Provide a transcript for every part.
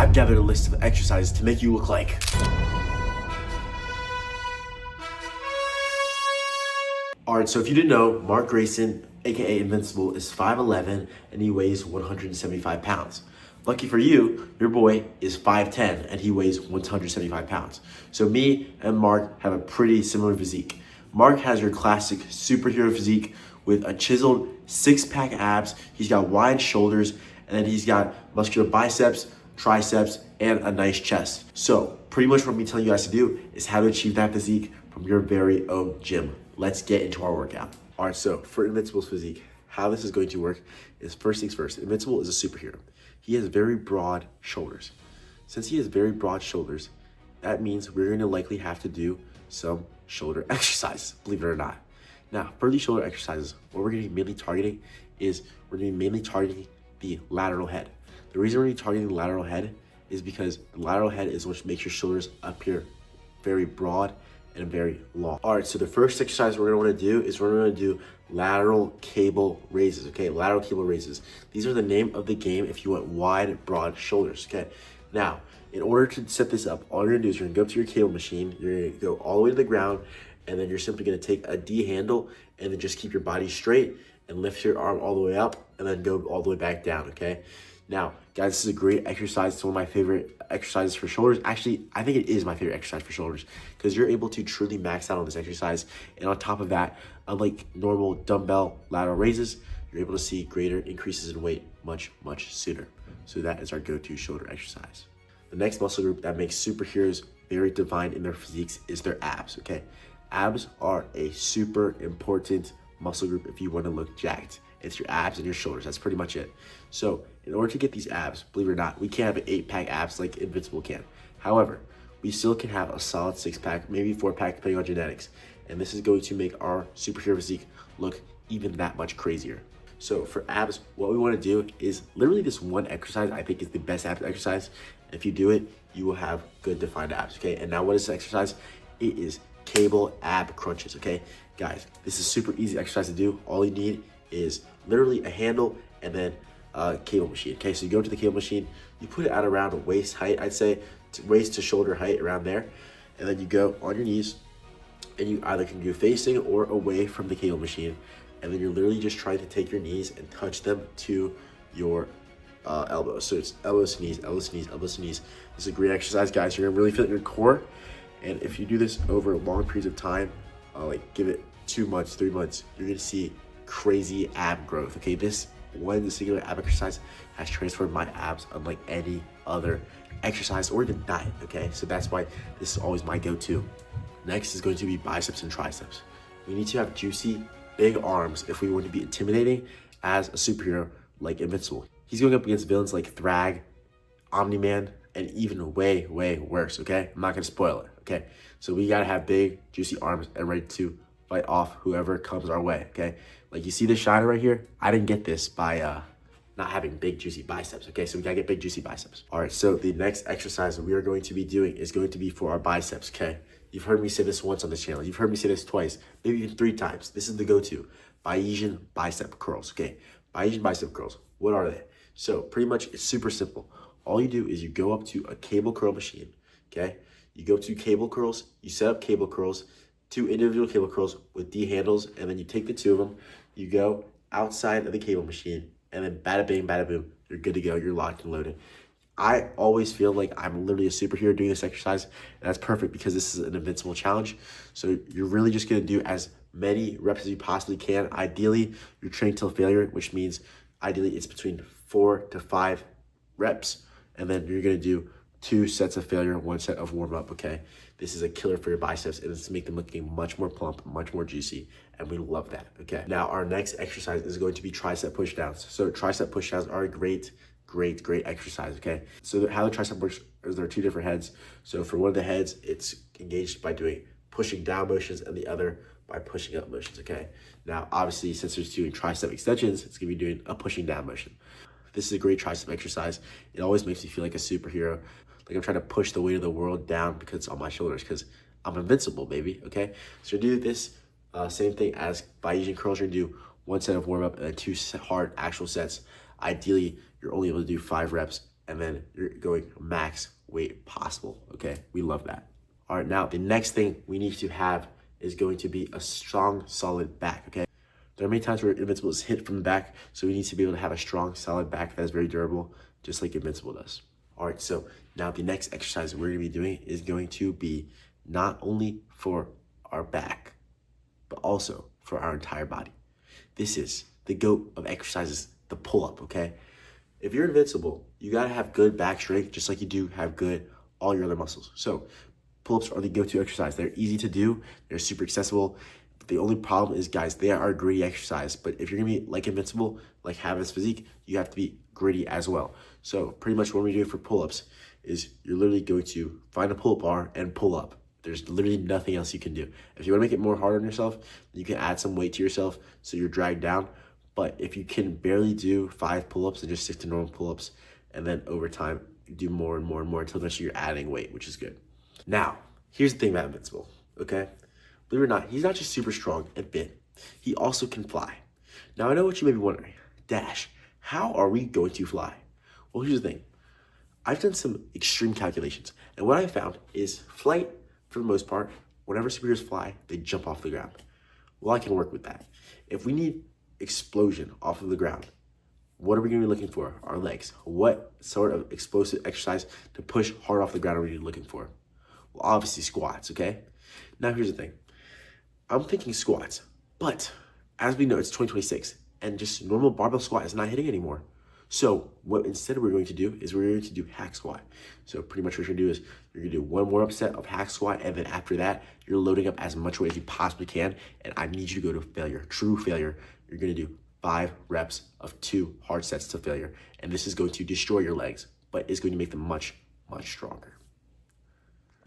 I've gathered a list of exercises to make you look like. Alright, so if you didn't know, Mark Grayson, aka Invincible, is 5'11" and he weighs 175 pounds. Lucky for you, your boy is 5'10" and he weighs 175 pounds. So me and Mark have a pretty similar physique. Mark has your classic superhero physique with a chiseled six-pack abs, he's got wide shoulders, and then he's got muscular biceps, triceps, and a nice chest. So pretty much what I'm telling you guys to do is how to achieve that physique from your very own gym. Let's get into our workout. All right, so for Invincible's physique, how this is going to work is first things first. Invincible is a superhero. He has very broad shoulders. Since he has very broad shoulders, that means we're going to likely have to do some shoulder exercises, believe it or not. Now, for these shoulder exercises, what we're going to be mainly targeting is we're going to be mainly targeting the lateral head. The reason we're going to be targeting the lateral head is because the lateral head is what makes your shoulders appear very broad and very long. All right, so the first exercise we're going to want to do is we're going to do lateral cable raises, okay? Lateral cable raises. These are the name of the game if you want wide, broad shoulders, okay? Now, in order to set this up, all you're going to do is you're going to go up to your cable machine, you're going to go all the way to the ground, and then you're simply going to take a D handle and then just keep your body straight and lift your arm all the way up and then go all the way back down, okay? Now, guys, this is a great exercise. It's one of my favorite exercises for shoulders. Actually, I think it is my favorite exercise for shoulders because you're able to truly max out on this exercise. And on top of that, unlike normal dumbbell lateral raises, you're able to see greater increases in weight much sooner. So that is our go-to shoulder exercise. The next muscle group that makes superheroes very defined in their physiques is their abs, okay? Abs are a super important muscle group if you want to look jacked. It's your abs and your shoulders. That's pretty much it. So in order to get these abs, believe it or not, we can't have an 8-pack abs like Invincible can. However, we still can have a solid 6-pack, maybe 4-pack, depending on genetics. And this is going to make our superhero physique look even that much crazier. So for abs, what we want to do is literally this one exercise I think is the best abs exercise. If you do it, you will have good defined abs, okay? And now what is this exercise? It is cable ab crunches, okay? Guys, this is super easy exercise to do. All you need is literally a handle and then a cable machine, okay? So you go to the cable machine, you put it at around waist height, I'd say, waist to shoulder height, around there. And then you go on your knees and you either can do facing or away from the cable machine. And then you're literally just trying to take your knees and touch them to your elbows. So it's elbows to knees, elbows to knees, elbows to knees. This is a great exercise, guys. You're gonna really feel it in your core. And if you do this over long periods of time, like give it 2 months, 3 months, you're gonna see crazy ab growth, okay? This one singular ab exercise has transformed my abs unlike any other exercise or even diet, okay? So that's why this is always my go-to. Next is going to be biceps and triceps. We need to have juicy, big arms if we want to be intimidating as a superhero like Invincible. He's going up against villains like Thrag, Omni-Man, and even way worse, okay? I'm not gonna spoil it, okay? So we gotta have big, juicy arms and ready to fight off whoever comes our way, okay? Like you see this shiner right here? I didn't get this by not having big, juicy biceps, okay? So we gotta get big, juicy biceps. All right, so the next exercise that we are going to be doing is going to be for our biceps, okay? You've heard me say this once on this channel. You've heard me say this twice, maybe even 3 times. This is the go-to, Bayesian bicep curls, okay? Bayesian bicep curls, what are they? So pretty much it's super simple. All you do is you go up to a cable curl machine, okay? You go to cable curls, you set up cable curls, 2 individual cable curls with D handles, and then you take the 2 of them, you go outside of the cable machine, and then bada bing, bada boom, you're good to go, you're locked and loaded. I always feel like I'm literally a superhero doing this exercise, and that's perfect because this is an Invincible challenge. So you're really just gonna do as many reps as you possibly can. Ideally, you're training till failure, which means ideally it's between 4 to 5 reps, and then you're gonna do 2 sets of failure, 1 set of warm up, okay? This is a killer for your biceps, and it's to make them looking much more plump, much more juicy, and we love that, okay? Now, our next exercise is going to be tricep pushdowns. So tricep pushdowns are a great exercise, okay? So how the tricep works is there are 2 different heads. So for one of the heads, it's engaged by doing pushing down motions, and the other by pushing up motions, okay? Now, obviously, since there's doing tricep extensions, it's gonna be doing a pushing down motion. This is a great tricep exercise. It always makes me feel like a superhero. Like I'm trying to push the weight of the world down because it's on my shoulders because I'm invincible, baby, okay? So do this same thing as Bayesian curls. You're gonna do 1 set of warm up and then 2 hard actual sets. Ideally, you're only able to do 5 reps and then you're going max weight possible, okay? We love that. All right, now the next thing we need to have is going to be a strong, solid back, okay? There are many times where Invincible is hit from the back, so we need to be able to have a strong, solid back that is very durable, just like Invincible does. All right, so now the next exercise we're gonna be doing is going to be not only for our back, but also for our entire body. This is the GOAT of exercises, the pull-up, okay? If you're Invincible, you gotta have good back strength, just like you do have good all your other muscles. So pull-ups are the go-to exercise. They're easy to do, they're super accessible. The only problem is, guys, they are a gritty exercise. But if you're gonna be like Invincible, like have this physique, you have to be gritty as well. So pretty much what we're doing for pull-ups is you're literally going to find a pull-up bar and pull up. There's literally nothing else you can do. If you wanna make it more hard on yourself, you can add some weight to yourself so you're dragged down. But if you can barely do 5 pull-ups and just stick to normal pull-ups, and then over time, do more and more and more until eventually you're adding weight, which is good. Now, here's the thing about Invincible, okay? Believe it or not, he's not just super strong and fit, he also can fly. Now, I know what you may be wondering. Dash, how are we going to fly? Well, here's the thing. I've done some extreme calculations, and what I found is flight, for the most part, whenever superheroes fly, they jump off the ground. Well, I can work with that. If we need explosion off of the ground, what are we gonna be looking for? Our legs. What sort of explosive exercise to push hard off the ground are we looking for? Well, obviously squats, okay? Now, here's the thing. I'm thinking squats, but as we know, it's 2026, and just normal barbell squat is not hitting anymore. So what instead we're going to do is we're going to do hack squat. So pretty much what you're gonna do is you're gonna do one more set of hack squat, and then after that, you're loading up as much weight as you possibly can, and I need you to go to failure, true failure. You're gonna do 5 reps of 2 hard sets to failure, and this is going to destroy your legs, but it's going to make them much, much stronger.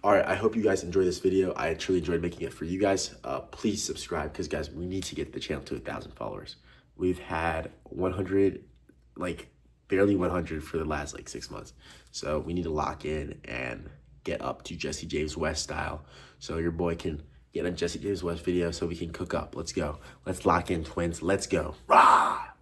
All right, I hope you guys enjoyed this video. I truly enjoyed making it for you guys. Please subscribe, because guys, we need to get the channel to 1,000 followers. We've had 100, barely 100 for the last 6 months. So we need to lock in and get up to Jesse James West style. So your boy can get a Jesse James West video so we can cook up. Let's go. Let's lock in, twins. Let's go. Rah!